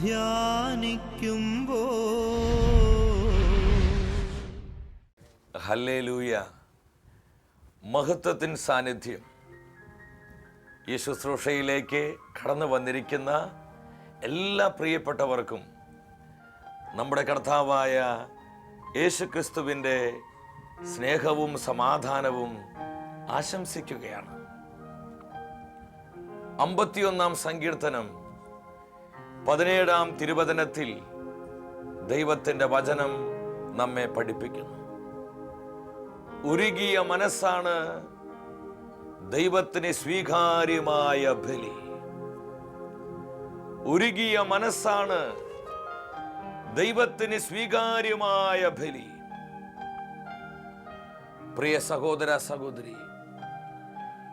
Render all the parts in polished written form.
ധ്യാനിക്കുമ്പോ hallelujah. മഹത്വത്തിൻ സാന്നിധ്യം ഈ ശുശ്രൂഷയിലേക്ക് കടന്നു വന്നിരിക്കുന്ന എല്ലാ പ്രിയപ്പെട്ടവർക്കും നമ്മുടെ കർത്താവായ യേശുക്രിസ്തുവിൻ്റെ സ്നേഹവും സമാധാനവും ആശംസിക്കുകയാണ്. 51 സങ്കീർത്തനം 17 തിരുവചനത്തിൽ ദൈവത്തിൻ്റെ വചനം നമ്മെ പഠിപ്പിക്കുന്നു. ഉരുകിയ മനസ്സാണ് ദൈവത്തിന് സ്വീകാര്യമായ ബലി. ഉരുകിയ മനസ്സാണ് ദൈവത്തിന് സ്വീകാര്യമായ ബലി. പ്രിയ സഹോദര സഹോദരി,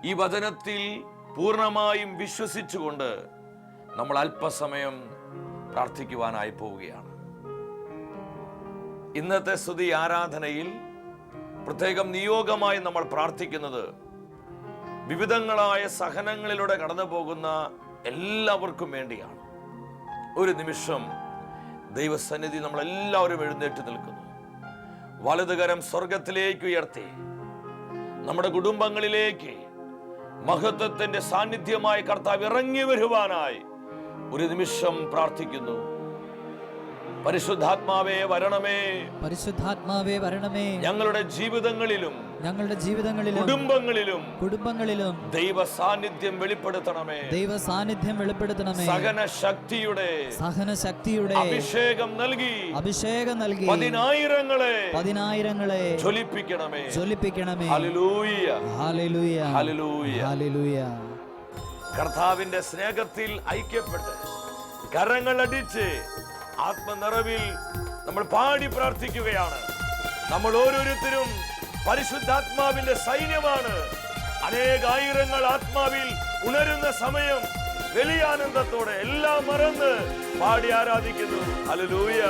ഈ വചനത്തിൽ പൂർണ്ണമായും വിശ്വസിച്ചുകൊണ്ട് നമ്മൾ അല്പസമയം പ്രാർത്ഥിക്കുവാനായി പോവുകയാണ്. ഇന്നത്തെ സ്തുതി ആരാധനയിൽ പ്രത്യേകം നിയോഗമായി നമ്മൾ പ്രാർത്ഥിക്കുന്നത് വിവിധങ്ങളായ സഹനങ്ങളിലൂടെ കടന്നു പോകുന്ന എല്ലാവർക്കും വേണ്ടിയാണ്. ഒരു നിമിഷം ദൈവസന്നിധി നമ്മളെല്ലാവരും എഴുന്നേറ്റ് നിൽക്കുന്നു. വലതുകരം സ്വർഗത്തിലേക്ക് ഉയർത്തി നമ്മുടെ കുടുംബങ്ങളിലേക്ക് മഹത്വത്തിന്റെ സാന്നിധ്യമായി കർത്താവ് ഇറങ്ങി വരുവാനായി ഒരു നിമിഷം പ്രാർത്ഥിക്കുന്നു. പരിശുദ്ധാത്മാവേ വരണമേ, പരിശുദ്ധാത്മാവേ വരണമേ. ഞങ്ങളുടെ ജീവിതങ്ങളിലും കുടുംബങ്ങളിലും ദൈവ സാന്നിധ്യം വെളിപ്പെടുത്തണമേ. ദൈവ സാന്നിധ്യം വെളിപ്പെടുത്തണമേ. സഹന ശക്തിയുടെ അഭിഷേകം നൽകി പതിനായിരങ്ങളെ ജ്വലിപ്പിക്കണമേ. ഹല്ലേലൂയ, ഹല്ലേലൂയ, ഹല്ലേലൂയ, ഹല്ലേലൂയ. കർത്താവിന്റെ സ്നേഹത്തിൽ ഐക്യപ്പെട്ട് കരങ്ങളടിച്ച് ആത്മനിറവിൽ നമ്മൾ പാടി പ്രാർത്ഥിക്കുകയാണ്. നമ്മൾ ഓരോരുത്തരും പരിശുദ്ധാത്മാവിന്റെ സൈന്യമാണ്. അനേകായിരങ്ങൾ ആത്മാവിൽ ഉണരുന്ന സമയം വലിയ ആനന്ദത്തോടെ എല്ലാം മറന്ന് പാടി ആരാധിക്കുന്നു. ഹല്ലേലൂയ.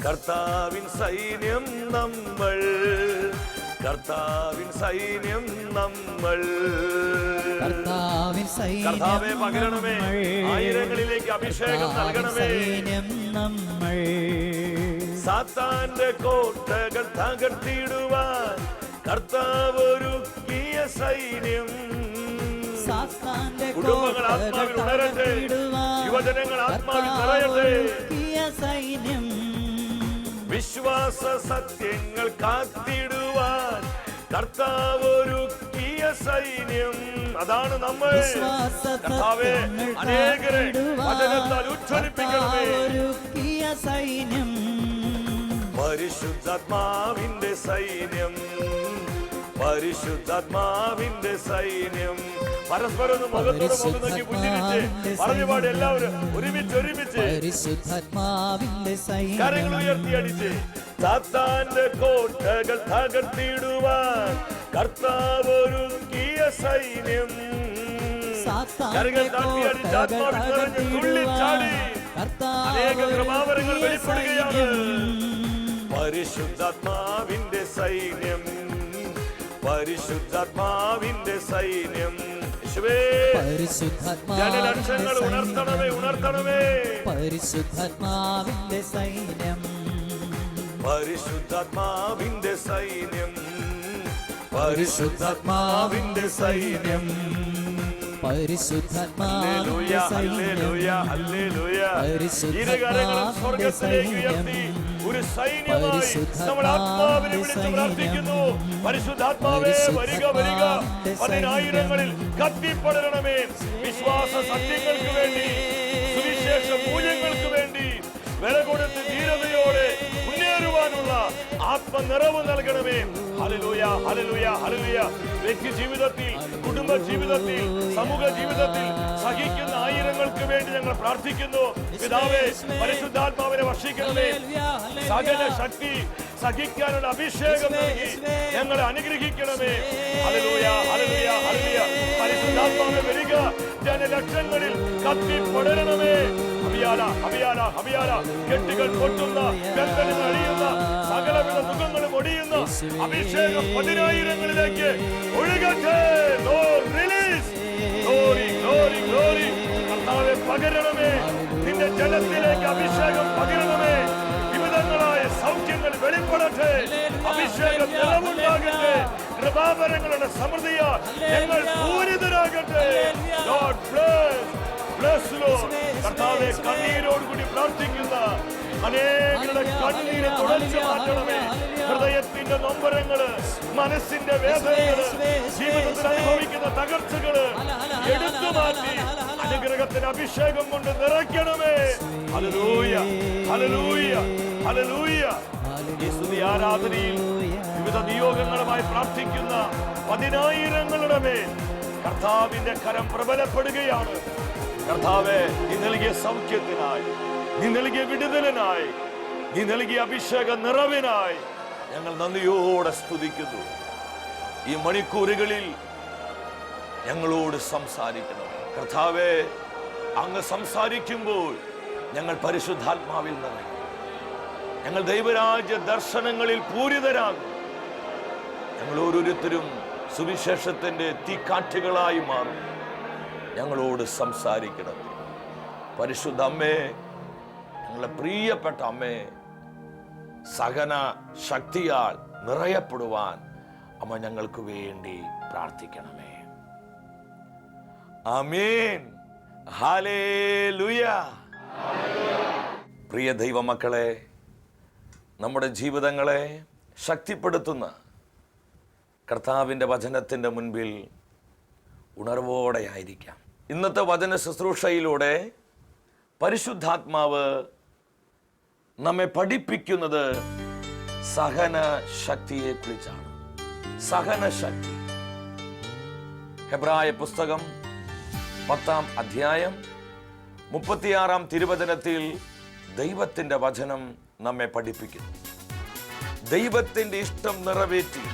കർത്താവിൻ സൈന്യം നമ്മൾ, കർത്താവിൻ സൈന്യം നമ്മൾ. കർത്താവേ പകരണമേ, ആയിരങ്ങളിലേക്ക് അഭിഷേകം നൽകണമേ. സാത്താന്റെ കോട്ടകൾ തകർത്തിടുവാൻ കർത്താവ് ഒരുക്കിയ സൈന്യം. കുടുംബങ്ങൾ ആത്മാവിൽ ഉണരട്ടെ, യുവജനങ്ങൾ ആത്മാവിൽ നിറയട്ടെ. വിശ്വാസ സത്യങ്ങൾ കാത്തിടുവാൻ കർത്താവ് ഒരുക്കിയ സൈന്യം. അതാണ് നമ്മൾ. കർത്താവേ, അനേകരെ വചനത്താൽ ഉജ്ജ്വലിപ്പിക്കണമേ. പരിശുദ്ധാത്മാവിന്റെ സൈന്യം, പരിശുദ്ധാത്മാവിന്റെ സൈന്യം. പരസ്പരം മുഖത്തോട് മുഖം നോക്കി പുഞ്ചിരിച്ച് പറഞ്ഞു പാടി എല്ലാവരും ഒരുമിച്ച് കരങ്ങൾ ഉയർത്തിയടിച്ച്. സാത്താന്റെ കോട്ടകൾ തകർത്തിടുവാൻ കർത്താവ് ഒരുക്കിയ സൈന്യം. കരങ്ങൾ താഴ്ത്തിയടിച്ച് ആത്മാവിൽ നിറഞ്ഞ് തുള്ളിച്ചാടി അനേക കൃപാവരങ്ങൾ വെളിപ്പെടുകയാണ്. പരിശുദ്ധാത്മാവിന്റെ സൈന്യം, പരിശുദ്ധാത്മാവിന്റെ സൈന്യം. ജനലക്ഷങ്ങൾ ഉണർത്തണമേ. പരിശുദ്ധാത്മാവിന്റെ സൈന്യം, പരിശുദ്ധാത്മാവിന്റെ സൈന്യം, പരിശുദ്ധാത്മാവിന്റെ സൈന്യം. പരിശുദ്ധാത്മാവിന്റെ ഒരു സൈന്യമായി നമ്മൾ ആത്മാവിനെ വിളിച്ച് പ്രാർത്ഥിക്കുന്നു. പരിശുദ്ധാത്മാവേ വരിക, വരിക. പതിനായിരങ്ങളിൽ കത്തിപ്പടരണമേ. വിശ്വാസ സത്യങ്ങൾക്ക് വേണ്ടി, സുവിശേഷ മൂല്യങ്ങൾക്ക് വേണ്ടി വില കൊടുത്ത് ധീരതയോടെ മുന്നേറുവാനുള്ള ആത്മനിറവ് നൽകണമേ. ഹല്ലേലൂയ, ഹല്ലേലൂയ, ഹല്ലേലൂയ. വ്യക്തി ജീവിതത്തിൽ, കുടുംബ ജീവിതത്തിൽ, സമൂഹ ജീവിതത്തിൽ സഹിക്കുന്ന ആയിരങ്ങൾക്ക് വേണ്ടി ഞങ്ങൾ പ്രാർത്ഥിക്കുന്നു. പിതാവേ, പരിശുദ്ധാത്മാവിനെ വർഷിക്കണമേ. സകല ശക്തി സഹിക്കാനുള്ള അഭിഷേകം നൽകി ഞങ്ങളെ അനുഗ്രഹിക്കണമേ. ഹല്ലേലൂയ, ഹല്ലേലൂയ, ഹല്ലേലൂയ. പരിശുദ്ധാത്മാവേ വരിക, ജനലക്ഷങ്ങളിൽ കത്തിപ്പടരണമേ. ഹബിയാല, ഹബിയാല, ഹബിയാല. കെട്ടുകൾ പൊട്ടുന്ന, ബന്ധനങ്ങൾ അഴിയുന്ന, സകലവിധ മുഖങ്ങളും ഒടിയുന്ന അഭിഷേകം പതിനായിരങ്ങളിലേക്ക് ഒഴുകട്ടെ. Lord, release. Glory, glory, glory. കർത്താവേ പകരണമേ. നിന്റെ ജലത്തിലേക്ക് അഭിഷേകം പകരണമേ. വിവിധങ്ങളായ സൗഖ്യങ്ങൾ വെളിപ്പെടട്ടെ. അഭിഷേകം നിറവുണ്ടാകട്ടെ. കൃപാവരങ്ങളുടെ സമൃദ്ധിയാൽ ഞങ്ങൾ പൂരിതരാകട്ടെ. Lord bless Lord. കർത്താവേ, കണ്ണീരോടുകൂടി പ്രാർത്ഥിക്കുന്ന അനേകരുടെ കണ്ണീര് തുടച്ചു മാറ്റണമേ. ഹൃദയത്തിന്റെ നൊമ്പരങ്ങള്, മനസ്സിന്റെ വേദനകള്, ജീവിതത്തിൽ അനുഭവിക്കുന്ന തകർച്ചകള് എടുത്തു മാറ്റി അനുഗ്രഹത്തിന് അഭിഷേകം കൊണ്ട് നിറയ്ക്കണമേ. ഹല്ലേലൂയ, ഹല്ലേലൂയ, ഹല്ലേലൂയ. ഈ സ്തുതി ആരാധനയിൽ വിവിധ നിയോഗങ്ങളുമായി പ്രാർത്ഥിക്കുന്ന 10,000ങ്ങളുടെ മേൽ കർത്താവിന്റെ കരം പ്രബലപ്പെടുകയാണ്. കർത്താവേ, നീ നൽകിയ സൗഖ്യത്തിനായി, നീ നൽകിയ വിടുതലിനായി, നീ നൽകിയ അഭിഷേക നിറവിനായി ഞങ്ങൾ നന്ദിയോടെ സ്തുതിക്കുന്നു. ഈ മണിക്കൂറുകളിൽ ഞങ്ങളോട് സംസാരിക്കണം കർത്താവേ. അങ്ങ് സംസാരിക്കുമ്പോൾ ഞങ്ങൾ പരിശുദ്ധാത്മാവിൽ നിറയും. ഞങ്ങൾ ദൈവരാജ്യ ദർശനങ്ങളിൽ പൂരിതരാകും. ഞങ്ങൾ ഓരോരുത്തരും സുവിശേഷത്തിന്റെ തീക്കാറ്റുകളായി മാറും. ഞങ്ങളോട് സംസാരിക്കണം പരിശുദ്ധ അമ്മേ, ഞങ്ങളുടെ പ്രിയപ്പെട്ട അമ്മേ. സഹന ശക്തിയാൽ നിറയപ്പെടുവാൻ അമ്മ ഞങ്ങൾക്ക് വേണ്ടി പ്രാർത്ഥിക്കണമേ. ആമേൻ, ഹല്ലേലൂയ. പ്രിയ ദൈവമക്കളെ, നമ്മുടെ ജീവിതങ്ങളെ ശക്തിപ്പെടുത്തുന്ന കർത്താവിൻ്റെ വചനത്തിൻ്റെ മുൻപിൽ ഉണർവോടെ ആയിരിക്കാം. ഇന്നത്തെ വചന ശുശ്രൂഷയിലൂടെ പരിശുദ്ധാത്മാവ് നമ്മെ പഠിപ്പിക്കുന്നത് സഹന ശക്തിയെ കുറിച്ചാണ്. സഹനശക്തി. ഹെബ്രായ പുസ്തകം 10-ാം അധ്യായം 36-ാം തിരുവചനത്തിൽ ദൈവത്തിന്റെ വചനം നമ്മെ പഠിപ്പിക്കുന്നു. ദൈവത്തിന്റെ ഇഷ്ടം നിറവേറ്റി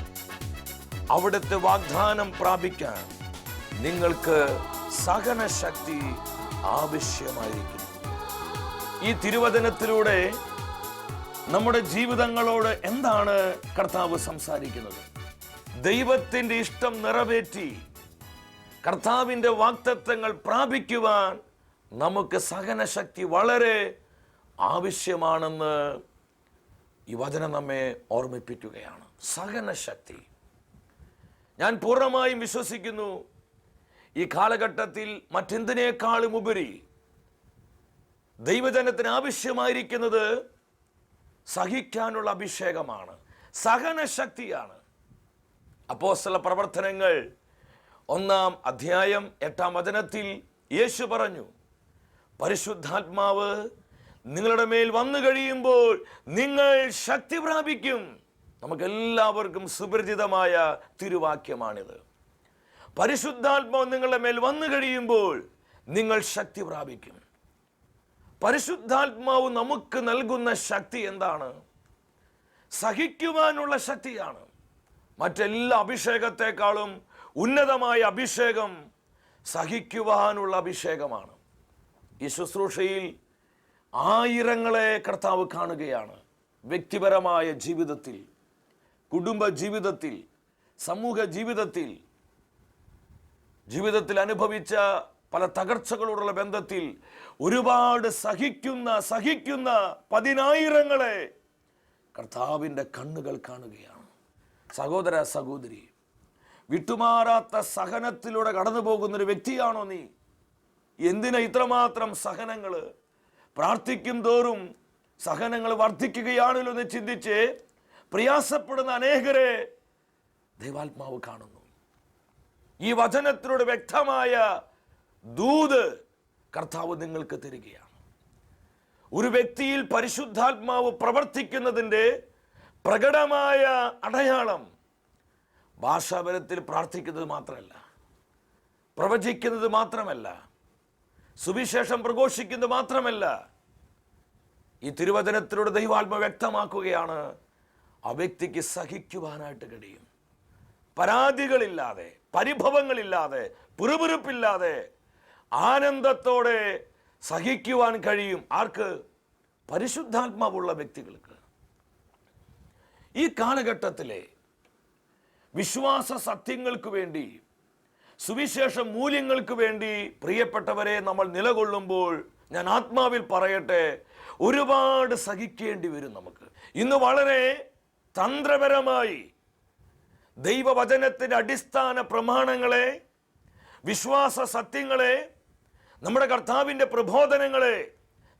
അവിടുത്തെ വാഗ്ദാനം പ്രാപിക്കാൻ നിങ്ങൾക്ക് സഹനശക്തി ആവശ്യമായിരിക്കുന്നു. ഈ തിരുവചനത്തിലൂടെ നമ്മുടെ ജീവിതങ്ങളോട് എന്താണ് കർത്താവ് സംസാരിക്കുന്നത്? ദൈവത്തിന്റെ ഇഷ്ടം നിറവേറ്റി കർത്താവിന്റെ വാഗ്ദത്തങ്ങൾ പ്രാപിക്കുവാൻ നമുക്ക് സഹനശക്തി വളരെ ആവശ്യമാണെന്ന് ഈ വചനം നമ്മെ ഓർമ്മിപ്പിക്കുകയാണ്. സഹനശക്തി. ഞാൻ പൂർണ്ണമായും വിശ്വസിക്കുന്നു, ഈ കാലഘട്ടത്തിൽ മറ്റെന്തിനേക്കാളും ഉപരി ദൈവജനത്തിന് ആവശ്യമായിരിക്കുന്നത് സഹിക്കാനുള്ള അഭിഷേകമാണ്, സഹനശക്തിയാണ്. അപ്പോസ്തല പ്രവർത്തനങ്ങൾ 1-ാം അധ്യായം 8-ാം വചനത്തിൽ യേശു പറഞ്ഞു, പരിശുദ്ധാത്മാവ് നിങ്ങളുടെ മേൽ വന്നു കഴിയുമ്പോൾ നിങ്ങൾ ശക്തി പ്രാപിക്കും. നമുക്കെല്ലാവർക്കും സുപരിചിതമായ തിരുവാക്യമാണിത്. പരിശുദ്ധാത്മാവ് നിങ്ങളുടെ മേൽ വന്നു കഴിയുമ്പോൾ നിങ്ങൾ ശക്തി പ്രാപിക്കും. പരിശുദ്ധാത്മാവ് നമുക്ക് നൽകുന്ന ശക്തി എന്താണ്? സഹിക്കുവാനുള്ള ശക്തിയാണ്. മറ്റെല്ലാ അഭിഷേകത്തെക്കാളും ഉന്നതമായ അഭിഷേകം സഹിക്കുവാനുള്ള അഭിഷേകമാണ്. ഈ ശുശ്രൂഷയിൽ ആയിരങ്ങളെ കർത്താവ് കാണുകയാണ്. വ്യക്തിപരമായ ജീവിതത്തിൽ, കുടുംബ ജീവിതത്തിൽ, സമൂഹ ജീവിതത്തിൽ അനുഭവിച്ച പല തകർച്ചകളോടുള്ള ബന്ധത്തിൽ ഒരുപാട് സഹിക്കുന്ന 10,000ങ്ങളെ കർത്താവിൻ്റെ കണ്ണുകൾ കാണുകയാണ്. സഹോദര സഹോദരി, വിട്ടുമാറാത്ത സഹനത്തിലൂടെ കടന്നു പോകുന്നൊരു വ്യക്തിയാണോ നീ? എന്തിനാ ഇത്രമാത്രം സഹനങ്ങൾ? പ്രാർത്ഥിക്കും തോറും സഹനങ്ങൾ വർദ്ധിക്കുകയാണല്ലോ എന്ന് ചിന്തിച്ച് പ്രയാസപ്പെടുന്ന അനേകരെ ദൈവാത്മാവ് കാണുന്നു. ഈ വചനത്തിലൂടെ വ്യക്തമായ ദൂത് കർത്താവ് നിങ്ങൾക്ക് തരികയാണ്. ഒരു വ്യക്തിയിൽ പരിശുദ്ധാത്മാവ് പ്രവർത്തിക്കുന്നതിൻ്റെ പ്രകടമായ അടയാളം ഭാഷാബലത്തിൽ പ്രാർത്ഥിക്കുന്നത് മാത്രമല്ല, പ്രവചിക്കുന്നത് മാത്രമല്ല, സുവിശേഷം പ്രഘോഷിക്കുന്നത് മാത്രമല്ല. ഈ തിരുവചനത്തിലൂടെ ദൈവാത്മാവ് വ്യക്തമാക്കുകയാണ്, ആ വ്യക്തിക്ക് സഹിക്കുവാനായിട്ട് കഴിയും. പരാതികളില്ലാതെ, പരിഭവങ്ങളില്ലാതെ, പുറുപുറുപ്പില്ലാതെ ആനന്ദത്തോടെ സഹിക്കുവാൻ കഴിയും. ആർക്ക്? പരിശുദ്ധാത്മാവുള്ള വ്യക്തികൾക്ക്. ഈ കാലഘട്ടത്തിലെ വിശ്വാസ സത്യങ്ങൾക്ക് വേണ്ടി സുവിശേഷ മൂല്യങ്ങൾക്ക് വേണ്ടി പ്രിയപ്പെട്ടവരെ നമ്മൾ നിലകൊള്ളുമ്പോൾ ഞാൻ ആത്മാവിൽ പറയട്ടെ, ഒരുപാട് സഹിക്കേണ്ടി വരും നമുക്ക്. ഇന്ന് വളരെ തന്ത്രപരമായി ദൈവവചനത്തിൻ്റെ അടിസ്ഥാന പ്രമാണങ്ങളെ, വിശ്വാസ സത്യങ്ങളെ, നമ്മുടെ കർത്താവിൻ്റെ പ്രബോധനങ്ങളെ,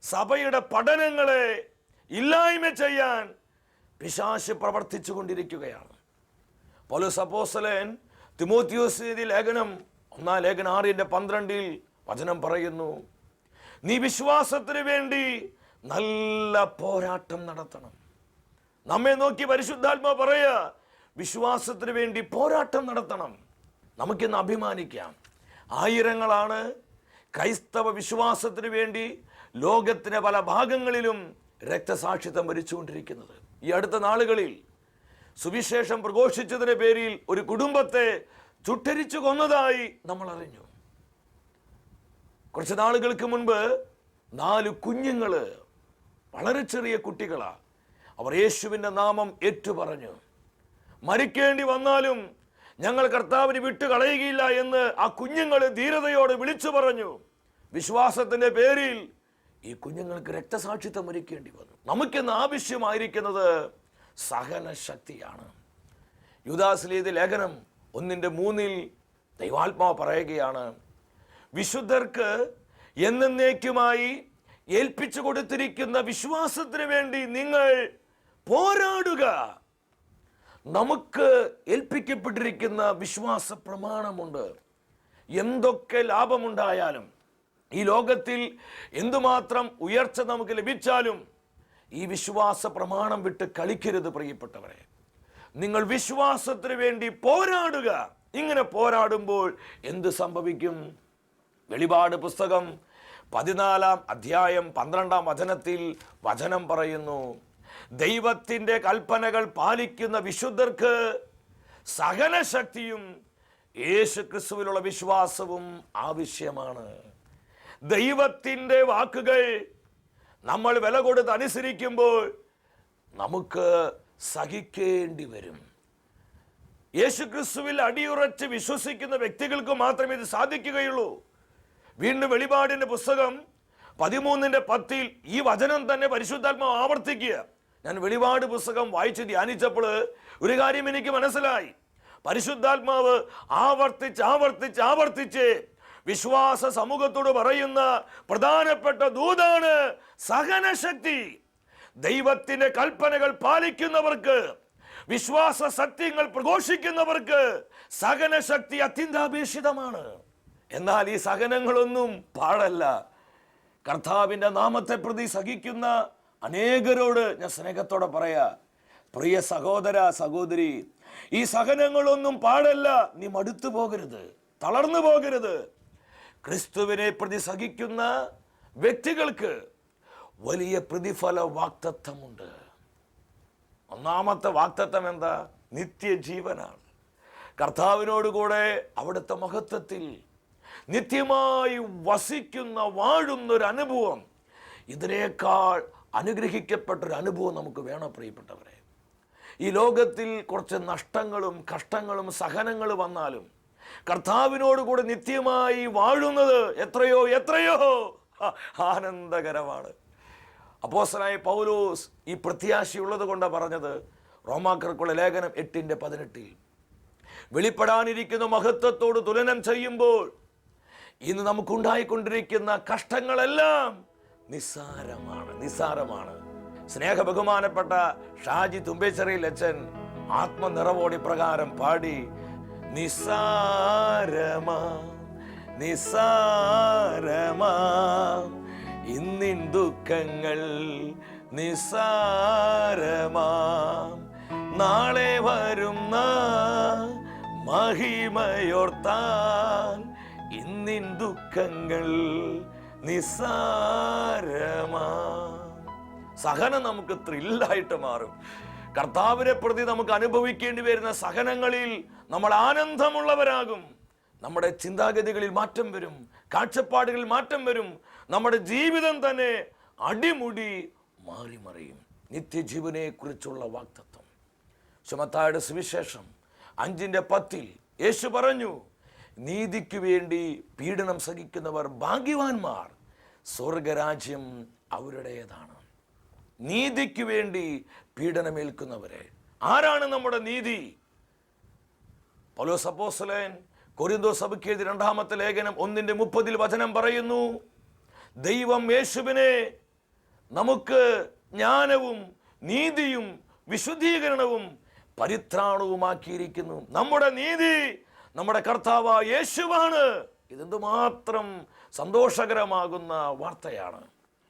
സഭയുടെ പഠനങ്ങളെ ഇല്ലായ്മ ചെയ്യാൻ പിശാച് പ്രവർത്തിച്ചു കൊണ്ടിരിക്കുകയാണ്. പൗലോസ് അപ്പോസ്തലൻ തിമോത്തിയോസിന്റെ ലേഖനം 1 ലേഖനം 6:12 വചനം പറയുന്നു, നീ വിശ്വാസത്തിന് വേണ്ടി നല്ല പോരാട്ടം നടത്തണം. നമ്മെ നോക്കി പരിശുദ്ധാത്മാവ് പറയുക, വിശ്വാസത്തിന് വേണ്ടി പോരാട്ടം നടത്തണം. നമുക്കിന്ന് അഭിമാനിക്കാം, ആയിരങ്ങളാണ് ക്രൈസ്തവ വിശ്വാസത്തിന് വേണ്ടി ലോകത്തിൻ്റെ പല ഭാഗങ്ങളിലും രക്തസാക്ഷിത്വം വരിച്ചുകൊണ്ടിരിക്കുന്നത്. ഈ അടുത്ത നാളുകളിൽ സുവിശേഷം പ്രഘോഷിച്ചതിന്റെ പേരിൽ ഒരു കുടുംബത്തെ ചുട്ടരിച്ചു കൊന്നതായി നമ്മൾ അറിഞ്ഞു. കുറച്ച് നാളുകൾക്ക് മുൻപ് 4 കുഞ്ഞുങ്ങള്, വളരെ ചെറിയ കുട്ടികളാണ്, അവർ യേശുവിൻ്റെ നാമം ഏറ്റുപറഞ്ഞു. മരിക്കേണ്ടി വന്നാലും ഞങ്ങൾ കർത്താവിന് വിട്ടുകളയുകയില്ല എന്ന് ആ കുഞ്ഞുങ്ങൾ ധീരതയോടെ വിളിച്ചു പറഞ്ഞു. വിശ്വാസത്തിന്റെ പേരിൽ ഈ കുഞ്ഞുങ്ങൾക്ക് രക്തസാക്ഷിത്വം വരിക്കേണ്ടി വന്നു. നമുക്കിന്ന് ആവശ്യമായിരിക്കുന്നത് സഹനശക്തിയാണ്. യൂദാസ് ലേഖനം 1:3 ദൈവാത്മാവ് പറയുകയാണ്, വിശുദ്ധർക്ക് എന്നേക്കുമായി ഏൽപ്പിച്ചു കൊടുത്തിരിക്കുന്ന വിശ്വാസത്തിന് വേണ്ടി നിങ്ങൾ പോരാടുക. നമുക്ക് ഏൽപ്പിക്കപ്പെട്ടിരിക്കുന്ന വിശ്വാസ പ്രമാണമുണ്ട്. എന്തൊക്കെ ലാഭമുണ്ടായാലും, ഈ ലോകത്തിൽ എന്തുമാത്രം ഉയർച്ച നമുക്ക് ലഭിച്ചാലും, ഈ വിശ്വാസ പ്രമാണം വിട്ട് കളിക്കരുത് പ്രിയപ്പെട്ടവരെ. നിങ്ങൾ വിശ്വാസത്തിന് വേണ്ടി പോരാടുക. ഇങ്ങനെ പോരാടുമ്പോൾ എന്ത് സംഭവിക്കും? വെളിപാട് പുസ്തകം 14 അധ്യായം 12 വചനത്തിൽ വചനം പറയുന്നു, ദൈവത്തിൻ്റെ കൽപ്പനകൾ പാലിക്കുന്ന വിശുദ്ധർക്ക് സഹനശക്തിയും യേശു ക്രിസ്തുവിലുള്ള വിശ്വാസവും ആവശ്യമാണ്. ദൈവത്തിൻ്റെ വാക്കുകൾ നമ്മൾ വില കൊടുത്ത് അനുസരിക്കുമ്പോൾ നമുക്ക് സഹിക്കേണ്ടി വരും. യേശു ക്രിസ്തുവിൽ അടിയുറച്ച് വിശ്വസിക്കുന്ന വ്യക്തികൾക്ക് മാത്രമേ ഇത് സാധിക്കുകയുള്ളൂ. വീണ്ടും വെളിപാടിൻ്റെ പുസ്തകം 13:10 ഈ വചനം തന്നെ പരിശുദ്ധാത്മാവ് ആവർത്തിക്കുക. ഞാൻ വെളിപാട് പുസ്തകം വായിച്ച് ധ്യാനിച്ചപ്പോൾ ഒരു കാര്യം എനിക്ക് മനസ്സിലായി. പരിശുദ്ധാത്മാവ് ആവർത്തിച്ച് വിശ്വാസ സമൂഹത്തോട് പറയുന്ന പ്രധാനപ്പെട്ട ദൂതാണ് സഹനശക്തി. ദൈവത്തിന്റെ കൽപ്പനകൾ പാലിക്കുന്നവർക്ക്, വിശ്വാസ സത്യങ്ങൾ പ്രഘോഷിക്കുന്നവർക്ക് സഹനശക്തി അത്യന്താപേക്ഷിതമാണ്. എന്നാൽ ഈ സഹനങ്ങളൊന്നും പാഴല്ല. കർത്താവിൻ്റെ നാമത്തെ പ്രതി സഹിക്കുന്ന അനേകരോട് ഞാൻ സ്നേഹത്തോടെ പറയാ, പ്രിയ സഹോദര സഹോദരി, ഈ സഹനങ്ങളൊന്നും പാടല്ല. നീ മടുത്തു പോകരുത്, തളർന്നു പോകരുത്. ക്രിസ്തുവിനെ പ്രതി സഹിക്കുന്ന വ്യക്തികൾക്ക് വലിയ പ്രതിഫല വാഗ്ദത്തമുണ്ട്. ഒന്നാമത്തെ വാഗ്ദത്തം എന്താ? നിത്യജീവനാണ്. കർത്താവിനോടുകൂടെ അവിടുത്തെ മഹത്വത്തിൽ നിത്യമായി വസിക്കുന്ന, വാഴുന്നൊരു അനുഭവം. ഇതിനേക്കാൾ അനുഗ്രഹിക്കപ്പെട്ടൊരു അനുഭവം നമുക്ക് വേണം പ്രിയപ്പെട്ടവരെ. ഈ ലോകത്തിൽ കുറച്ച് നഷ്ടങ്ങളും കഷ്ടങ്ങളും സഹനങ്ങളും വന്നാലും കർത്താവിനോടുകൂടെ നിത്യമായി വാഴുന്നത് എത്രയോ ആനന്ദകരമാണ്. അപ്പോസ്തലനായ പൗലോസ് ഈ പ്രത്യാശയുള്ളത് കൊണ്ട് പറഞ്ഞത് റോമാക്കാർക്കുള്ള ലേഖനം 8:18 വെളിപ്പെടാനിരിക്കുന്ന മഹത്വത്തോട് തുലനം ചെയ്യുമ്പോൾ ഇന്ന് നമുക്കുണ്ടായിക്കൊണ്ടിരിക്കുന്ന കഷ്ടങ്ങളെല്ലാം നിസ്സാരമാണ്. സ്നേഹ ബഹുമാനപ്പെട്ട ഷാജി തുമ്പേച്ചെറിയിൽ അച്ഛൻ ആത്മനിറവോടി പ്രകാരം പാടി, നിസ്സാരമാ ഇന്നിൻ ദുഃഖങ്ങൾ നിസ്സാരമാം, നാളെ വരുന്ന മഹിമയോർത്താൽ ഇന്നിൻ ദുഃഖങ്ങൾ നിസ്സാരമാം. സഹനം നമുക്ക് ത്രില്ലായിട്ട് മാറും. കർത്താവിനെ പ്രതി നമുക്ക് അനുഭവിക്കേണ്ടി വരുന്ന സഹനങ്ങളിൽ നമ്മൾ ആനന്ദമുള്ളവരാകും. നമ്മുടെ ചിന്താഗതികളിൽ മാറ്റം വരും, കാഴ്ചപ്പാടുകളിൽ മാറ്റം വരും. നമ്മുടെ ജീവിതം തന്നെ അടിമുടി മാറിമറിയും. നിത്യജീവനെ കുറിച്ചുള്ള വാഗ്ദത്തം. മത്തായിയുടെ സുവിശേഷം 5:10 യേശു പറഞ്ഞു, നീതിക്ക് വേണ്ടി പീഡനം സഹിക്കുന്നവർ ഭാഗ്യവാന്മാർ, സ്വർഗരാജ്യം അവരുടേതാണ്. നീതിക്ക് വേണ്ടി പീഡനമേൽക്കുന്നവരെ. ആരാണ് നമ്മുടെ നീതി? പൗലോസ് അപ്പോസ്തലൻ കൊരിന്തോസ് സഭയ്ക്ക് എഴുതിയ 2-ാമത്തെ ലേഖനം 1:30 വചനം പറയുന്നു, ദൈവം യേശുവിനെ നമുക്ക് ജ്ഞാനവും നീതിയും വിശുദ്ധീകരണവും പരിത്രാണവുമാക്കിയിരിക്കുന്നു. നമ്മുടെ നീതി നമ്മുടെ കർത്താവായ യേശുവാണ്. ഇതെന്തുമാത്രം സന്തോഷകരമാകുന്ന വാർത്തയാണ്.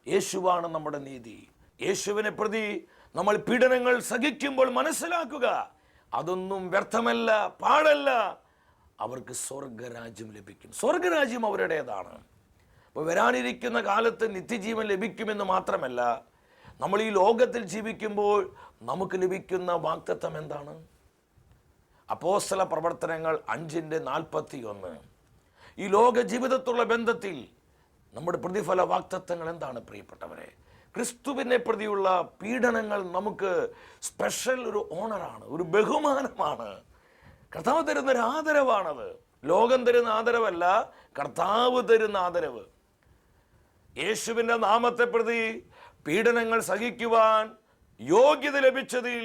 യേശുവാണ് നമ്മുടെ നീതി. യേശുവിനെ പ്രതി നമ്മൾ പീഡനങ്ങൾ സഹിക്കുമ്പോൾ മനസ്സിലാക്കുക, അതൊന്നും വ്യർത്ഥമല്ല, പാടല്ല. അവർക്ക് സ്വർഗരാജ്യം ലഭിക്കും. സ്വർഗരാജ്യം അവരുടേതാണ്. അപ്പോൾ വരാനിരിക്കുന്ന കാലത്ത് നിത്യജീവൻ ലഭിക്കുമെന്ന് മാത്രമല്ല, നമ്മൾ ഈ ലോകത്തിൽ ജീവിക്കുമ്പോൾ നമുക്ക് ലഭിക്കുന്ന വാഗ്ദത്തം എന്താണ്? അപ്പോസ്തല പ്രവർത്തനങ്ങൾ 5:41. ഈ ലോക ജീവിതത്തുള്ള ബന്ധത്തിൽ നമ്മുടെ പ്രതിഫല വാഗ്ദത്തങ്ങൾ എന്താണ് പ്രിയപ്പെട്ടവരെ? ക്രിസ്തുവിനെ പ്രതിയുള്ള പീഡനങ്ങൾ നമുക്ക് സ്പെഷ്യൽ ഒരു ഓണറാണ്, ഒരു ബഹുമാനമാണ്. കർത്താവ് തരുന്ന ഒരു ആദരവാണത്. ലോകം തരുന്ന ആദരവല്ല, കർത്താവ് തരുന്ന ആദരവ്. യേശുവിൻ്റെ നാമത്തെ പ്രതി പീഡനങ്ങൾ സഹിക്കുവാൻ യോഗ്യത ലഭിച്ചതിൽ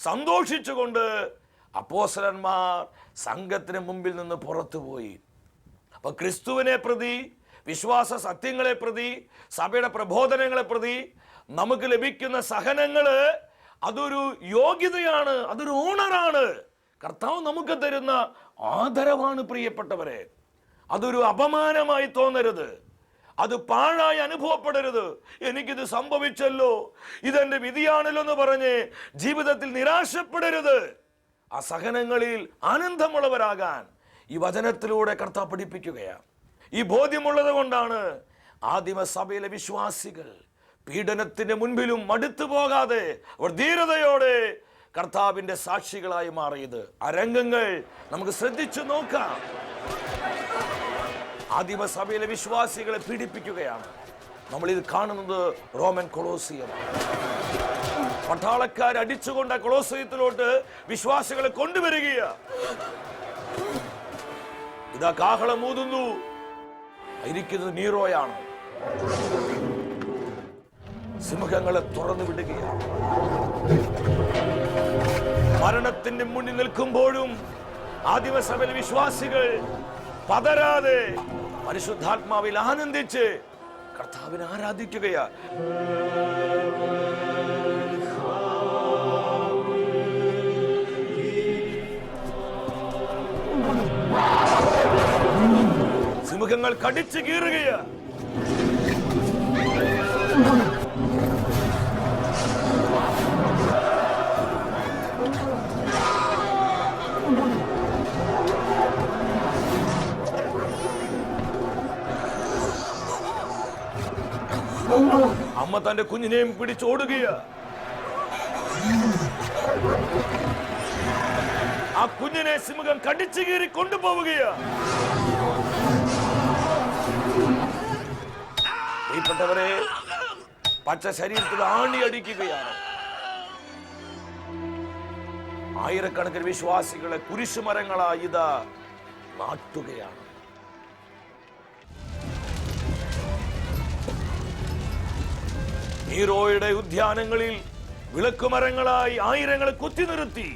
സന്തോഷിച്ചുകൊണ്ട് അപ്പോസ്തലന്മാർ സംഘത്തിന് മുമ്പിൽ നിന്ന് പുറത്തുപോയി. അപ്പൊ ക്രിസ്തുവിനെ പ്രതി, വിശ്വാസ സത്യങ്ങളെ പ്രതി, സഭയുടെ പ്രബോധനങ്ങളെ പ്രതി നമുക്ക് ലഭിക്കുന്ന സഹനങ്ങള് അതൊരു യോഗ്യതയാണ്, അതൊരു ഓണറാണ്. കർത്താവ് നമുക്ക് തരുന്ന ആദരവാണ് പ്രിയപ്പെട്ടവരെ. അതൊരു അപമാനമായി തോന്നരുത്, അത് പാഴായി അനുഭവപ്പെടരുത്. എനിക്കിത് സംഭവിച്ചല്ലോ, ഇതെന്റെ വിധിയാണല്ലോ എന്ന് പറഞ്ഞ് ജീവിതത്തിൽ നിരാശപ്പെടരുത്. ആ സഹനങ്ങളിൽ ആനന്ദമുള്ളവരാകാൻ ഈ വചനത്തിലൂടെ കർത്താവ് പഠിപ്പിക്കുകയാണ്. ഈ ബോധ്യമുള്ളത് കൊണ്ടാണ് ആദിമസഭയിലെ വിശ്വാസികൾ പീഡനത്തിന് മുൻപിലും മടുത്തു പോകാതെ അവർ ധീരതയോടെ കർത്താവിന്റെ സാക്ഷികളായി മാറിയത്. ആ രംഗങ്ങൾ നമുക്ക് ശ്രദ്ധിച്ചു നോക്കാം. ആദിമസഭയിലെ വിശ്വാസികളെ പീഡിപ്പിക്കുകയാണ്. നമ്മളിത് കാണുന്നത് റോമൻ കൊളോസിയം. പട്ടാളക്കാർ അടിച്ചുകൊണ്ട് കൊളോസിയത്തിലോട്ട് വിശ്വാസികളെ കൊണ്ടുവരികയാണ്. ഇതാ കാഹളം ഊതുന്നു. ഇരിക്കുന്നത് നീറോയാണ്. സിംഹങ്ങളെ തുറന്നു വിടുകയാണ്. മരണത്തിന്റെ മുന്നിൽ നിൽക്കുമ്പോഴും ആദിമസഭയിലെ വിശ്വാസികൾ പതരാതെ പരിശുദ്ധാത്മാവിൽ ആനന്ദിച്ച് കർത്താവിനെ ആരാധിക്കുകയാ. സിംഹങ്ങൾ കടിച്ചു കീറുകയാ. അമ്മ തന്റെ കുഞ്ഞിനെയും പിടിച്ചോടുകയാ. ആ കുഞ്ഞിനെ സിംഹം കടിച്ചു കീറി കൊണ്ടുപോവുകയാ. പ്രിയപ്പെട്ടവരെ, പച്ച ശരീരത്തിൽ ആണി അടിക്കുകയാണ്. ആയിരക്കണക്കിന് വിശ്വാസികളെ കുരിശുമരങ്ങളായി ഇതാ നാട്ടുകയാണ്. നീറോയുടെ ഉദ്യാനങ്ങളിൽ വിളക്കുമരങ്ങളായി ആയിരങ്ങളെ കുത്തി നിർത്തി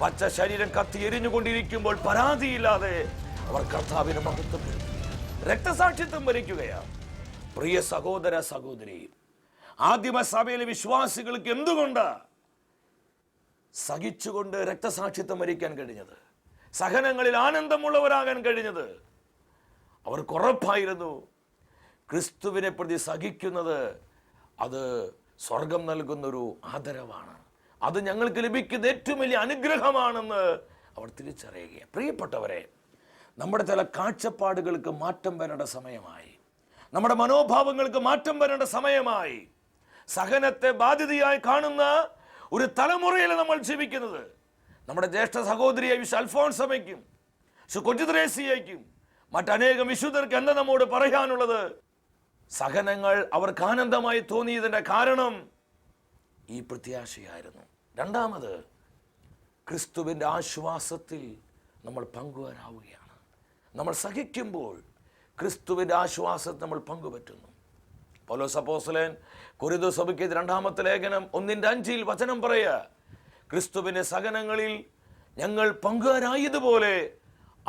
പച്ച ശരീരം കത്തി എരിഞ്ഞുകൊണ്ടിരിക്കുമ്പോൾ പരാതിയില്ലാതെ അവർ കർത്താവിനെ മഹത്വപ്പെടുത്തി രക്തസാക്ഷിത്വം വരിക്കുകയാണ്. പ്രിയ സഹോദര സഹോദരി, ആദിമസഭയിലെ വിശ്വാസികൾക്ക് എന്തുകൊണ്ട് സഹിച്ചുകൊണ്ട് രക്തസാക്ഷിത്വം വരിക്കാൻ കഴിഞ്ഞത്, സഹനങ്ങളിൽ ആനന്ദമുള്ളവരാകാൻ കഴിഞ്ഞത്? അവർക്ക് ഉറപ്പായിരുന്നു ക്രിസ്തുവിനെ പ്രതി സഹിക്കുന്നത് അത് സ്വർഗം നൽകുന്നൊരു ആദരവാണ്, അത് ഞങ്ങൾക്ക് ലഭിക്കുന്ന ഏറ്റവും വലിയ അനുഗ്രഹമാണെന്ന് അവർ തിരിച്ചറിയുക. പ്രിയപ്പെട്ടവരെ, നമ്മുടെ ചില കാഴ്ചപ്പാടുകൾക്ക് മാറ്റം വരേണ്ട സമയമായി. നമ്മുടെ മനോഭാവങ്ങൾക്ക് മാറ്റം വരേണ്ട സമയമായി. സഹനത്തെ ബാധ്യതയായി കാണുന്ന ഒരു തലമുറയിൽ നമ്മൾ ജീവിക്കുന്നത്. നമ്മുടെ ജ്യേഷ്ഠ സഹോദരിയായ വിശുദ്ധ അൽഫോൻസമ്മയ്ക്കും കൊച്ചു ത്രേസ്യയ്ക്കും മറ്റനേകം വിശുദ്ധർക്ക് എന്താ നമ്മോട് പറയാനുള്ളത്? സഹനങ്ങൾ അവർക്ക് ആനന്ദമായി തോന്നിയതിൻ്റെ കാരണം ഈ പ്രത്യാശയായിരുന്നു. രണ്ടാമത്, ക്രിസ്തുവിൻ്റെ ആശ്വാസത്തിൽ നമ്മൾ പങ്കുവരാവുകയാണ്. നമ്മൾ സഹിക്കുമ്പോൾ ക്രിസ്തുവിൻ്റെ ആശ്വാസം നമ്മൾ പങ്കുപറ്റുന്നു. പൗലോസ് അപ്പോസ്തലൻ കൊരിന്ത്യർ സഭയ്ക്ക് 2-ാമത്തെ ലേഖനം 1:5 വചനം പറയുക, ക്രിസ്തുവിൻ്റെ സഹനങ്ങളിൽ ഞങ്ങൾ പങ്കുകാരായതുപോലെ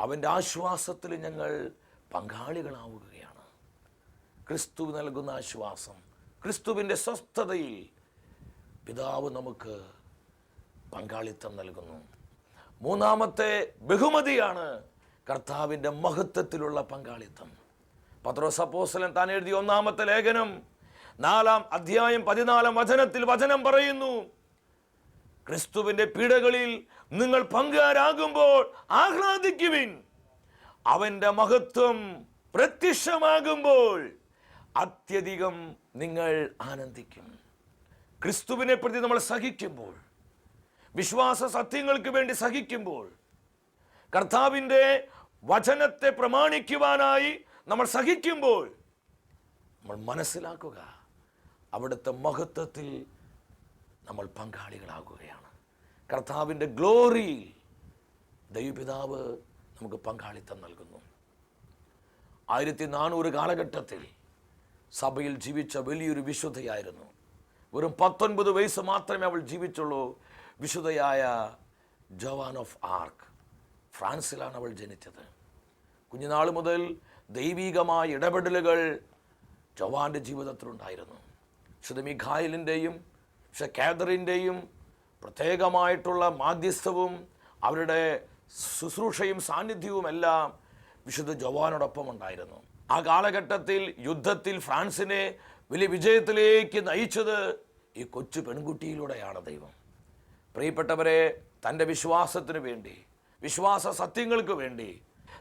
അവൻ്റെ ആശ്വാസത്തിൽ ഞങ്ങൾ പങ്കാളികളാവുകയാണ്. ക്രിസ്തു നൽകുന്ന ആശ്വാസം, ക്രിസ്തുവിൻ്റെ സ്വസ്ഥതയിൽ പിതാവ് നമുക്ക് പങ്കാളിത്തം നൽകുന്നു. 3-ാമത്തെ ബഹുമതിയാണ് കർത്താവിൻ്റെ മഹത്വത്തിലുള്ള പങ്കാളിത്തം. പത്രോസ് അപ്പോസ്തലൻ താൻ എഴുതിയ 1-ാമത്തെ ലേഖനം 4-ാം അധ്യായം 14-ാം വചനത്തിൽ വചനം പറയുന്നു, ക്രിസ്തുവിൻ്റെ പീഡകളിൽ നിങ്ങൾ പങ്കുകാരാകുമ്പോൾ ആഹ്ലാദിക്കുവിൻ, അവൻ്റെ മഹത്വം പ്രത്യക്ഷമാകുമ്പോൾ അത്യധികം നിങ്ങൾ ആനന്ദിക്കും. ക്രിസ്തുവിനെ പ്രതി നമ്മൾ സഹിക്കുമ്പോൾ, വിശ്വാസ സത്യങ്ങൾക്ക് വേണ്ടി സഹിക്കുമ്പോൾ, കർത്താവിൻ്റെ വചനത്തെ പ്രമാണിക്കുവാനായി നമ്മൾ സഹിക്കുമ്പോൾ നമ്മൾ മനസ്സിലാക്കുക അവിടുത്തെ മഹത്വത്തിൽ നമ്മൾ പങ്കാളികളാകുകയാണ്. കർത്താവിൻ്റെ ഗ്ലോറിയിൽ ദൈവപിതാവ് നമുക്ക് പങ്കാളിത്തം നൽകുന്നു. 1400 കാലഘട്ടത്തിൽ സഭയിൽ ജീവിച്ച വലിയൊരു വിശുദ്ധയായിരുന്നു. വെറും 19 വയസ്സ് മാത്രമേ അവൾ ജീവിച്ചുള്ളൂ. വിശുദ്ധയായ ജോവാൻ ഓഫ് ആർക്ക്. ഫ്രാൻസിലാണ് അവൾ ജനിച്ചത്. കുഞ്ഞുനാൾ മുതൽ ദൈവികമായ ഇടപെടലുകൾ ജോവാൻ്റെ ജീവിതത്തിലുണ്ടായിരുന്നു. വിശുദ്ധ മിഖായേലിൻ്റെയും വിശുദ്ധ കാതറിൻ്റെയും പ്രത്യേകമായിട്ടുള്ള മാധ്യസ്ഥവും അവരുടെ ശുശ്രൂഷയും സാന്നിധ്യവും എല്ലാം വിശുദ്ധ ജോവാനോടൊപ്പം ഉണ്ടായിരുന്നു. ആ കാലഘട്ടത്തിൽ യുദ്ധത്തിൽ ഫ്രാൻസിനെ വലിയ വിജയത്തിലേക്ക് നയിച്ചത് ഈ കൊച്ചു പെൺകുട്ടിയിലൂടെയാണ് ദൈവം. പ്രിയപ്പെട്ടവരെ, തൻ്റെ വിശ്വാസത്തിന് വേണ്ടി, വിശ്വാസ സത്യങ്ങൾക്ക് വേണ്ടി,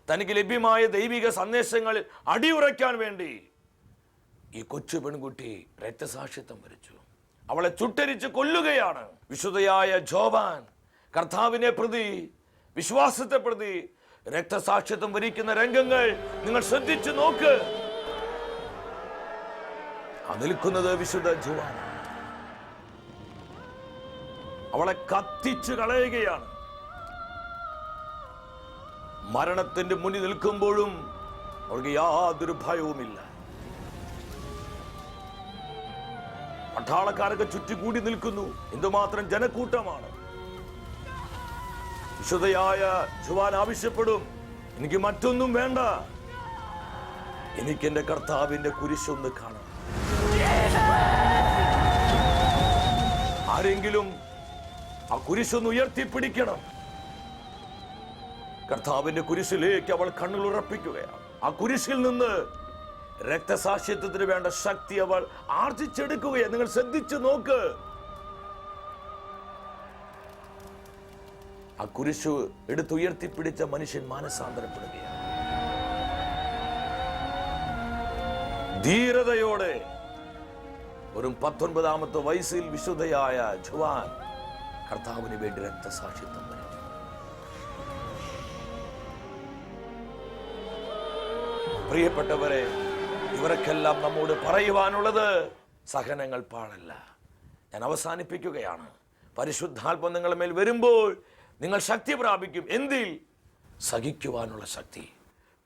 തനിക്ക് ലഭ്യമായ ദൈവിക സന്ദേശങ്ങൾ അടിയുറയ്ക്കാൻ വേണ്ടി ഈ കൊച്ചു പെൺകുട്ടി രക്തസാക്ഷിത്വം വരിച്ചു. അവളെ ചുട്ടരിച്ച് കൊല്ലുകയാണ്. വിശുദ്ധയായ ജോവാൻ കർത്താവിനെ പ്രതി, വിശ്വാസത്തെ പ്രതി രക്തസാക്ഷിത്വം വരിക്കുന്ന രംഗങ്ങൾ നിങ്ങൾ ശ്രദ്ധിച്ചു നോക്ക്. നിൽക്കുന്നത് വിശുദ്ധ ജോവാൻ. അവളെ കത്തിച്ചു കളയുകയാണ്. മരണത്തിന്റെ മുന്നിൽ നിൽക്കുമ്പോഴും അവർക്ക് യാതൊരു ഭയവുമില്ല. പട്ടാളക്കാരൊക്കെ ചുറ്റിക്കൂടി നിൽക്കുന്നു. എന്തുമാത്രം ജനക്കൂട്ടമാണ്. വിശുദ്ധയായ ജോവാൻ ആവശ്യപ്പെടും, എനിക്ക് മറ്റൊന്നും വേണ്ട, എനിക്ക് എന്റെ കർത്താവിന്റെ കുരിശൊന്ന് കാണാം. ആരെങ്കിലും ആ കുരിശൊന്ന് ഉയർത്തിപ്പിടിക്കണം. കർത്താവിന്റെ കുരിശിലേക്ക് അവൾ കണ്ണുകൾ ഉറപ്പിക്കുകയാണ്. ആ കുരിശിൽ നിന്ന് രക്തസാക്ഷിത്വത്തിന് വേണ്ട ശക്തി അവൾ ആർജിച്ചെടുക്കുകയാണ്. നിങ്ങൾ ശ്രദ്ധിച്ചു നോക്ക്. ആ കുരിശു എടുത്തുയർത്തിപ്പിടിച്ച മനുഷ്യൻ മാനസാന്തരപ്പെടുകയാണ്. ധീരതയോടെ ഒരു 19-ാമത്തെ വയസ്സിൽ വിശുദ്ധയായ ജോവാൻ കർത്താവിന് വേണ്ടി രക്തസാക്ഷിത്വം വരിച്ചു. പ്രിയപ്പെട്ടവരെ, ഇവർക്കെല്ലാം നമ്മോട് പറയുവാനുള്ളത് സഹനങ്ങൾ പാടല്ല. ഞാൻ അവസാനിപ്പിക്കുകയാണ്. പരിശുദ്ധാത്മ നിങ്ങളുടെ മേൽ വരുമ്പോൾ നിങ്ങൾ ശക്തി പ്രാപിക്കും. എന്തിൽ? സഹിക്കുവാനുള്ള ശക്തി.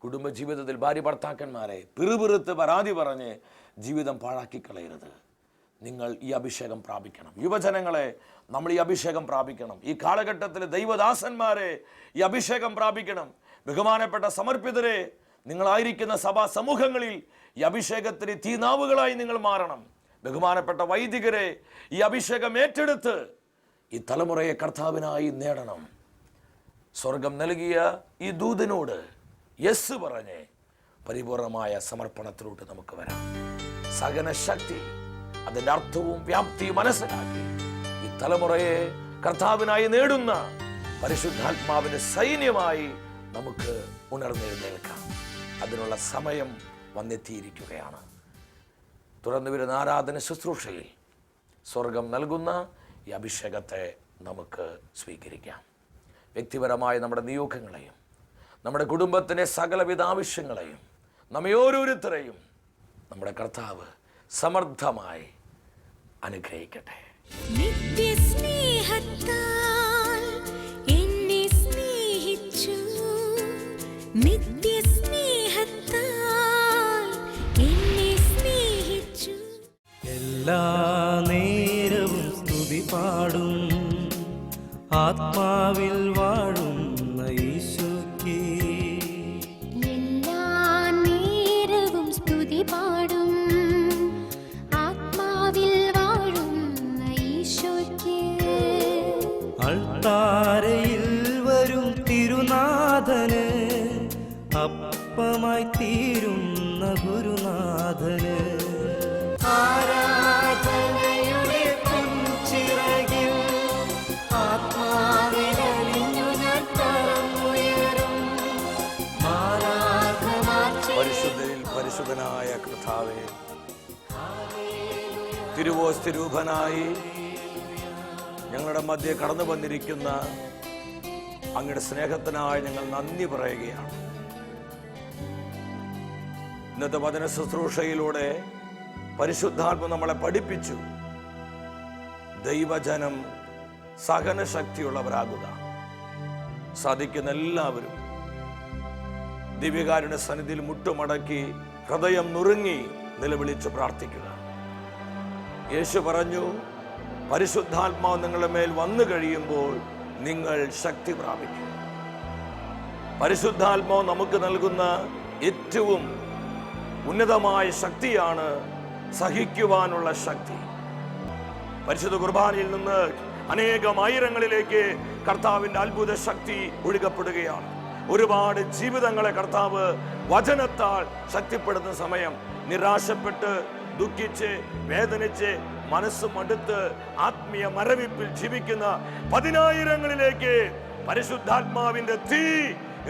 കുടുംബജീവിതത്തിൽ ഭാര്യ ഭർത്താക്കന്മാരെ പിറുപിറുത്ത് പരാതി പറഞ്ഞ് ജീവിതം പാഴാക്കി കളയരുത്. നിങ്ങൾ ഈ അഭിഷേകം പ്രാപിക്കണം. യുവജനങ്ങളെ, നമ്മൾ ഈ അഭിഷേകം പ്രാപിക്കണം. ഈ കാലഘട്ടത്തിലെ ദൈവദാസന്മാരെ ഈ അഭിഷേകം പ്രാപിക്കണം. ബഹുമാനപ്പെട്ട സമർപ്പിതരെ, നിങ്ങളായിരിക്കുന്ന സഭാ സമൂഹങ്ങളിൽ ഈ അഭിഷേകത്തിന് തീനാവുകളായി നിങ്ങൾ മാറണം. ബഹുമാനപ്പെട്ട വൈദികരെ, ഈ അഭിഷേകം ഏറ്റെടുത്ത് ഈ തലമുറയെ കർത്താവിനായി നേടണം. സ്വർഗം നൽകിയ ഈ ദൂതനോട് യെസ് പറഞ്ഞ് പരിപൂർണമായ സമർപ്പണത്തിലോട്ട് നമുക്ക് വരാം. സഹനശക്തി, അതിൻ്റെ അർത്ഥവും വ്യാപ്തിയും മനസ്സിലാക്കി ഈ തലമുറയെ കർത്താവിനായി നേടുന്ന പരിശുദ്ധാത്മാവിന്റെ സൈന്യമായി നമുക്ക് ഉണർന്നെഴുന്നേൽക്കാം. അതിനുള്ള സമയം വന്നെത്തിയിരിക്കുകയാണ്. തുടർന്ന് വരുന്ന ആരാധന ശുശ്രൂഷയിൽ സ്വർഗം നൽകുന്ന ഈ അഭിഷേകത്തെ നമുക്ക് സ്വീകരിക്കാം. വ്യക്തിപരമായ നമ്മുടെ നിയോഗങ്ങളെയും നമ്മുടെ കുടുംബത്തിൻ്റെ സകലവിധ ആവശ്യങ്ങളെയും നമ്മെ ഓരോരുത്തരെയും നമ്മുടെ കർത്താവ് സമൃദ്ധമായി അനുഗ്രഹിക്കട്ടെ. നിത്യസ്നേഹത്താൽ എന്നെ സ്നേഹിച്ചു, നിത്യ എല്ലാ നേരവും സ്തുതി പാടും ആത്മാവിൽ വാഴുന്ന യേശുക്കേ. എല്ലാ നേരവും സ്തുതി പാടും ആത്മാവിൽ വാഴുന്ന ഈശോയ്ക്ക്. അൾത്താരയിൽ വരും തിരുനാഥന് അപ്പമായി തീരുന്ന ഗുരുനാഥന് ആരാധനയുടെ പൊൻചിറകിൽ ആത്മാവിലലിഞ്ഞു ഞാൻ പറന്നുയരും. പരിശുദ്ധരിൽ പരിശുദ്ധനായ കർത്താവേ, തിരുവോസ്തിരൂപനായി ഞങ്ങളുടെ മധ്യേ കടന്നു വന്നിരിക്കുന്ന അങ്ങയുടെ സ്നേഹത്തിനായി ഞങ്ങൾ നന്ദി പറയുകയാണ്. ഇന്നത്തെ വചന ശുശ്രൂഷയിലൂടെ പരിശുദ്ധാത്മ നമ്മളെ പഠിപ്പിച്ചു, ദൈവജനം സഹനശക്തിയുള്ളവരാകുക. സാധിക്കുന്ന എല്ലാവരും ദിവ്യകാരുടെ സന്നിധിയിൽ മുട്ടുമടക്കി ഹൃദയം നുറുങ്ങി നിലവിളിച്ച് പ്രാർത്ഥിക്കുക. യേശു പറഞ്ഞു, പരിശുദ്ധാത്മാവ് നിങ്ങളുടെ മേൽ വന്നു കഴിയുമ്പോൾ നിങ്ങൾ ശക്തി പ്രാപിക്കും. പരിശുദ്ധാത്മാവ് നമുക്ക് നൽകുന്ന ഏറ്റവും ഉന്നതമായ ശക്തിയാണ് സഹിക്കുവാനുള്ള ശക്തി. പരിശുദ്ധ കുർബാനയിൽ നിന്ന് അനേകം ആയിരങ്ങളിലേക്ക് കർത്താവിന്റെ അത്ഭുത ശക്തി ഒഴുകപ്പെടുകയാണ്. ഒരുപാട് ജീവിതങ്ങളെ കർത്താവ് വചനത്താൽ ശക്തിപ്പെടുത്തുന്ന സമയം നിരാശപ്പെട്ട് ദുഃഖിച്ച് വേദനിച്ച് മനസ്സ് മടുത്ത് ആത്മീയ മരവിപ്പിൽ ജീവിക്കുന്ന പതിനായിരങ്ങളിലേക്ക് പരിശുദ്ധാത്മാവിന്റെ തീ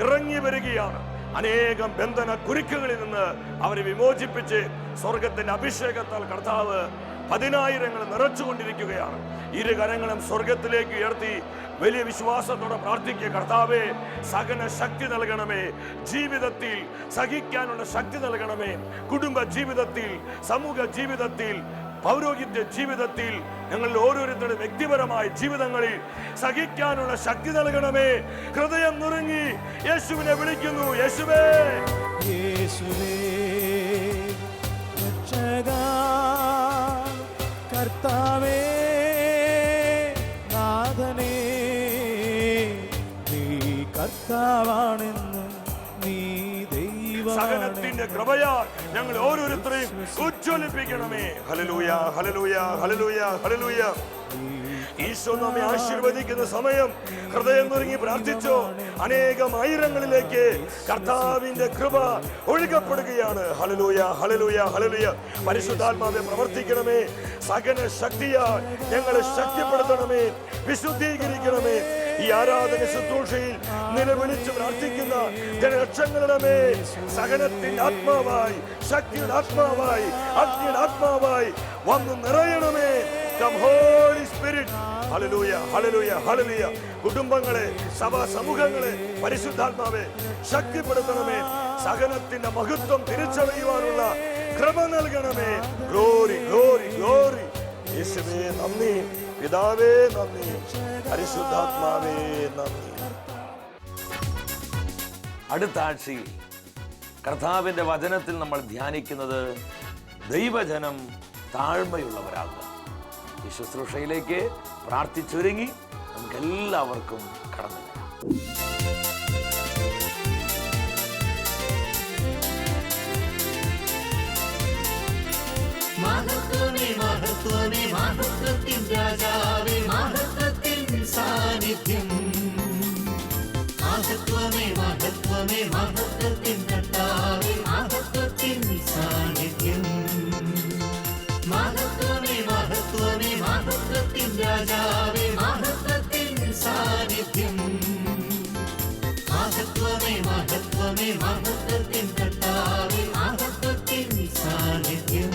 ഇറങ്ങി വരികയാണ്. അനേകം ബന്ധന കുരുക്കുകളിൽ നിന്ന് അവരെ വിമോചിപ്പിച്ച് സ്വർഗത്തിന്റെ അഭിഷേകത്താൽ കർത്താവ് പതിനായിരങ്ങൾ നിറച്ചുകൊണ്ടിരിക്കുകയാണ്. ഇരു കരങ്ങളും സ്വർഗത്തിലേക്ക് ഉയർത്തി വലിയ വിശ്വാസത്തോടെ പ്രാർത്ഥിക്കുക. കർത്താവേ, സഹന ശക്തി നൽകണമേ, ജീവിതത്തിൽ സഹിക്കാനുള്ള ശക്തി നൽകണമേ, കുടുംബ ജീവിതത്തിൽ, സമൂഹ ജീവിതത്തിൽ, പൗരോഹിത്യ ജീവിതത്തിൽ, ഞങ്ങൾ ഓരോരുത്തരുടെ വ്യക്തിപരമായ ജീവിതങ്ങളിൽ സഹിക്കാനുള്ള ശക്തി നൽകണമേ. ഹൃദയം നുറുങ്ങി യേശുവിനെ വിളിക്കുന്നു. യേശുവേ, യേശുവേ രക്ഷകാ, കർത്താവേ, നാഥനേ, നീ കർത്താവാണെന്ന്, നീ സഹനത്തിന്റെ കൃപയാൽ ഞങ്ങൾ ഓരോരുത്തരെയും ഉജ്ജ്വലിപ്പിക്കണമേ. ഹല്ലേലൂയ, ഹല്ലേലൂയ, ഹല്ലേലൂയ, ഹല്ലേലൂയ. ഈശോ നമ്മെ ആശീർവദിക്കുന്ന സമയം ഹൃദയം നുറുങ്ങി പ്രാർത്ഥിച്ചോ. അനേകം ആയിരങ്ങളിലേക്ക് കർത്താവിന്റെ കൃപ ഒഴുകപ്പെടുകയാണ്. ഹല്ലേലൂയ, ഹല്ലേലൂയ, ഹല്ലേലൂയ. പരിശുദ്ധാത്മാവെ പ്രവർത്തിക്കണമേ. സകല ശക്തിയാൽ ഞങ്ങളെ ശക്തിപ്പെടുത്തണമേ, വിശുദ്ധീകരിക്കണമേ. ഈ ആരാധന ശുശ്രൂഷയിൽ നിലവിളിച്ച് പ്രാർത്ഥിക്കുന്ന ജനലക്ഷങ്ങളുടെ മേൽ സഹനത്തിന്റെ ആത്മാവായി, ശക്തിയുടെ ആത്മാവായി, അഗ്നിയുടെ ആത്മാവായി വന്ന് നിറയണമേ. Come Holy Spirit. Hallelujah, hallelujah, hallelujah. കുടുംബങ്ങളെ, സഭാ സമൂഹങ്ങളെ പരിശുദ്ധാത്മാവെ ശക്തിപ്പെടുത്തണമേ. സഹനത്തിന്റെ മഹത്വം തിരിച്ചറിയുവാനുള്ള കൃപ നൽകണമേ. Glory, glory, glory. യേശുവേ നന്ദി, പിതാവേ നന്ദി, പരിശുദ്ധാത്മാവേ നന്ദി. അടുത്ത ആഴ്ചയിൽ കർത്താവിന്റെ വചനത്തിൽ നമ്മൾ ധ്യാനിക്കുന്നത് ദൈവജനം താഴ്മയുള്ളവരാകുക. ഈ ശുശ്രൂഷയിലേക്ക് പ്രാർത്ഥിച്ചൊരുങ്ങി നമുക്ക് എല്ലാവർക്കും കടന്നു വരാം. മഹത്വമേ മഹത്വമേ മഹത്വത്തിൻ രാജാവേ, മഹത്വത്തിൻ സാന്നിധ്യം. മഹത്വമേ മഹത്വമേ മഹത്വത്തിൻ കർത്താവേ, മഹത്വത്തിൻ സാന്നിധ്യം. മഹത്വമേ മഹത്വമേ മഹത്വത്തിൻ രാജാവേ, മഹത്വത്തിൻ സാന്നിധ്യം. മഹത്വമേ മഹത്വമേ മഹത്വത്തിൻ കർത്താവേ, മഹത്വത്തിൻ സാന്നിധ്യം.